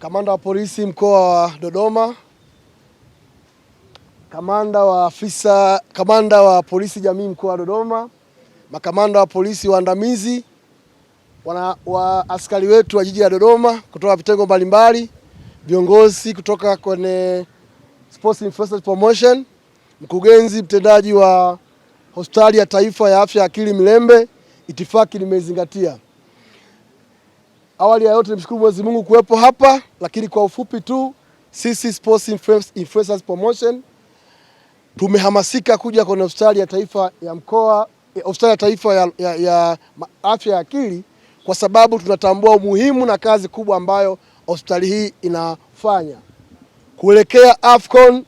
Kamanda wa polisi mkoa wa Dodoma, kamanda wa polisi jamii mkoa wa Dodoma, makamanda wa polisi waandamizi, wa askari wetu wa jiji la Dodoma kutoka vitengo mbalimbali, viongozi kutoka kwenye Sports Influencers Promotion, mkurugenzi mtendaji wa Hospitali ya Taifa ya Afya ya Akili Mirembe, itifaki nimezingatia. Awali ya yote nimshukuru Mwenyezi Mungu kuwepo hapa, lakini kwa ufupi tu sisi Sports Influencers Promotion tumehamasika kuja kwenye Hospitali ya Taifa ya mkoa, Hospitali ya Taifa ya Afya ya Akili kwa sababu tunatambua umuhimu na kazi kubwa ambayo hospitali hii inafanya kuelekea AFCON,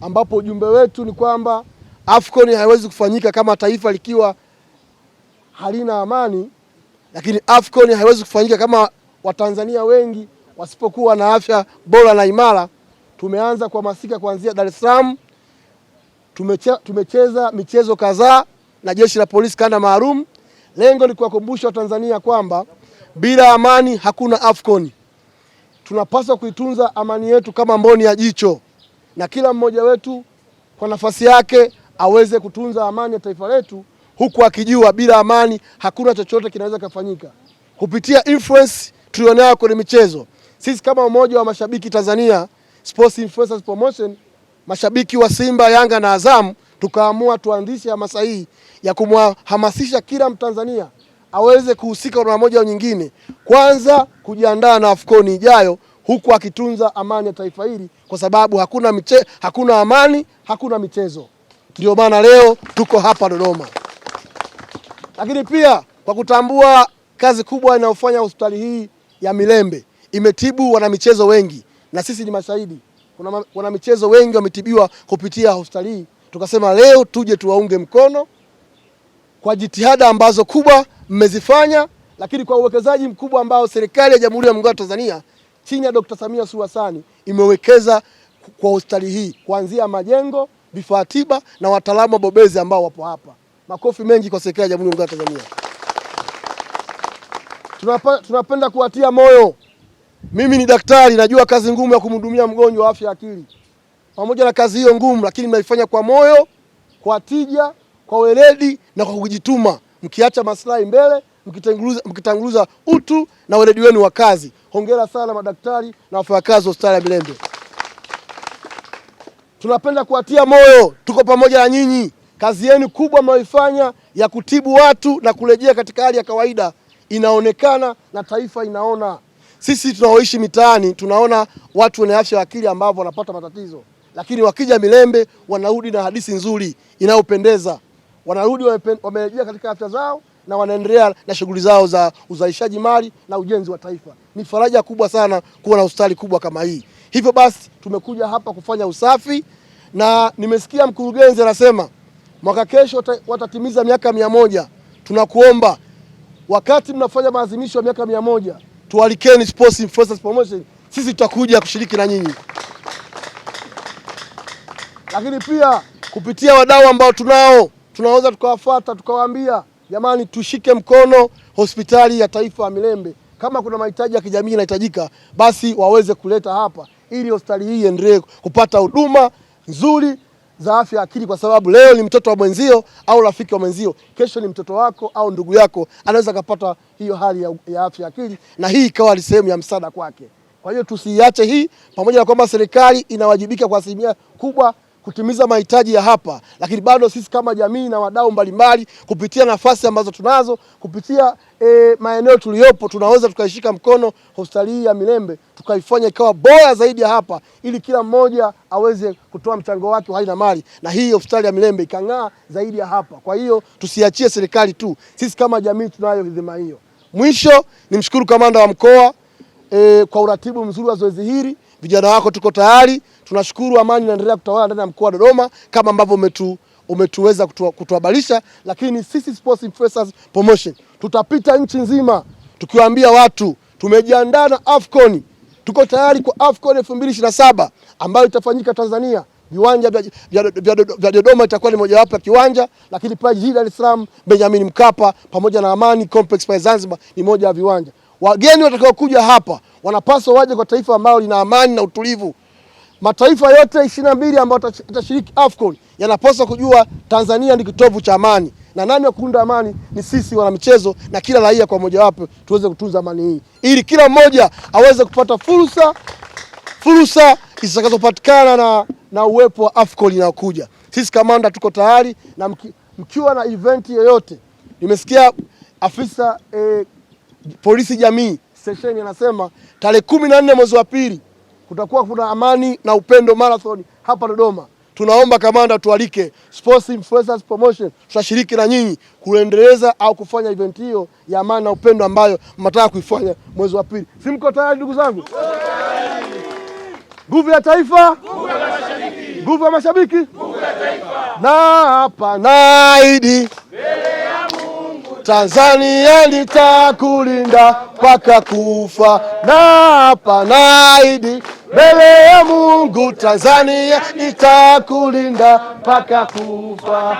ambapo ujumbe wetu ni kwamba AFCON haiwezi kufanyika kama taifa likiwa halina amani, lakini AFCON haiwezi kufanyika kama Watanzania wengi wasipokuwa na afya bora na imara. Tumeanza kuhamasika kuanzia Dar es Salaam, tumecheza michezo kadhaa na jeshi la polisi kanda maalum. Lengo ni kuwakumbusha Watanzania kwamba bila amani hakuna AFCON. Tunapaswa kuitunza amani yetu kama mboni ya jicho, na kila mmoja wetu kwa nafasi yake aweze kutunza amani ya taifa letu, huku akijua bila amani hakuna chochote kinaweza kufanyika. Kupitia influence tulionayo kwenye michezo, sisi kama umoja wa mashabiki Tanzania Sports Influencers Promotion, mashabiki wa Simba, Yanga na Azam, tukaamua tuanzishe hamasa hii ya kumhamasisha kila Mtanzania aweze kuhusika kwa moja au nyingine, kwanza kujiandaa na AFCON ijayo, huku akitunza amani ya taifa hili, kwa sababu hakuna amani hakuna michezo. Ndio maana leo tuko hapa Dodoma. Lakini pia kwa kutambua kazi kubwa inayofanya hospitali hii ya Mirembe, imetibu wanamichezo wengi na sisi ni mashahidi. Kuna wanamichezo wengi wametibiwa kupitia hospitali hii. Tukasema leo tuje tuwaunge mkono kwa jitihada ambazo kubwa mmezifanya, lakini kwa uwekezaji mkubwa ambao serikali ya Jamhuri ya Muungano wa Tanzania chini ya Dr. Samia Suluhu Hassan imewekeza kwa hospitali hii, kuanzia majengo, vifaa tiba na wataalamu wabobezi ambao wapo hapa. Makofi mengi kwa serikali ya Jamhuri ya Muungano wa Tanzania. Tunapenda kuwatia moyo. Mimi ni daktari, najua kazi ngumu ya kumhudumia mgonjwa wa afya ya akili. Pamoja na kazi hiyo ngumu, lakini mnaifanya kwa moyo, kwa tija, kwa weledi na kwa kujituma, mkiacha maslahi mbele, mkitanguliza utu na weledi wenu wa kazi. Hongera sana madaktari na wafanyakazi wa hospitali ya Mirembe. Tunapenda kuwatia moyo, tuko pamoja na nyinyi. Kazi yenu kubwa mnayoifanya ya kutibu watu na kurejea katika hali ya kawaida inaonekana na taifa inaona. Sisi tunaoishi mitaani tunaona watu wenye afya ya akili ambao wanapata matatizo, lakini wakija Mirembe wanarudi na hadithi nzuri inayopendeza. Wanarudi wamerejea katika afya zao na wanaendelea na shughuli zao za uzalishaji mali na ujenzi wa taifa. Ni faraja kubwa sana kuwa na hospitali kubwa kama hii. Hivyo basi tumekuja hapa kufanya usafi, na nimesikia mkurugenzi anasema mwaka kesho watatimiza miaka 100. Tunakuomba wakati mnafanya maadhimisho ya miaka 100, tualikeni Sports Influencers Promotion, sisi tutakuja kushiriki na nyinyi. Lakini pia kupitia wadau ambao tunaweza tukawafuata tukawaambia, jamani, tushike mkono hospitali ya taifa ya Mirembe. Kama kuna mahitaji ya kijamii yanahitajika, basi waweze kuleta hapa ili hospitali hii iendelee kupata huduma nzuri za afya akili, kwa sababu leo ni mtoto wa mwenzio au rafiki wa mwenzio, kesho ni mtoto wako au ndugu yako anaweza kupata hiyo hali ya afya akili, na hii ikawa ni sehemu ya msaada kwake. Kwa hiyo tusiache hii, pamoja na kwamba serikali inawajibika kwa asilimia kubwa kutimiza mahitaji ya hapa, lakini bado sisi kama jamii na wadau mbalimbali kupitia nafasi ambazo tunazo, kupitia maeneo tuliyopo, tunaweza tukaishika mkono hospitali hii ya Mirembe tukaifanya ikawa bora zaidi ya hapa, ili kila mmoja aweze kutoa mchango wake wa hali na mali, na hii hospitali ya Mirembe ikang'aa zaidi ya hapa. Kwa hiyo tusiachie serikali tu, sisi kama jamii tunayo huduma hiyo. Mwisho nimshukuru kamanda wa mkoa kwa uratibu mzuri wa zoezi hili. Vijana wako tuko tayari. Tunashukuru amani inaendelea kutawala ndani ya mkoa wa Dodoma kama ambavyo umetuweza kutuhabarisha, lakini sisi Sports Influencers Promotion tutapita nchi nzima tukiwaambia watu tumejiandaa na AFCON. Tuko tayari kwa AFCON 2027 ambayo itafanyika Tanzania. Viwanja vya Dodoma itakuwa ni mojawapo ya kiwanja, lakini pia jijini Dar es Salaam Benjamin Mkapa pamoja na Amani Complex pale Zanzibar ni moja ya viwanja. Wageni watakao kuja hapa wanapaswa waje kwa taifa ambalo lina amani na utulivu. Mataifa yote 22 ambayo yatashiriki AFCON yanapaswa kujua Tanzania ni kitovu cha amani, na nani wa kuunda amani ni sisi wanamichezo na kila raia kwa mojawapo tuweze kutunza amani hii, ili kila mmoja aweze kupata fursa zitakazopatikana na uwepo wa AFCON inayokuja. Sisi kamanda tuko tayari, na mkiwa na event yoyote, nimesikia afisa polisi jamii sesheni anasema tarehe 14 mwezi wa pili kutakuwa kuna amani na upendo marathon hapa Dodoma. Tunaomba kamanda tualike Sports Influencers Promotion, tutashiriki na nyinyi kuendeleza au kufanya event hiyo ya amani na upendo ambayo mnataka kuifanya mwezi wa pili. Si mko tayari ndugu zangu? Nguvu ya taifa, nguvu ya mashabiki, nguvu ya taifa. Na hapa naahidi mbele ya Mungu Tanzania nitakulinda mpaka kufa. Na hapa naahidi mbele ya Mungu Tanzania nitakulinda mpaka kufa.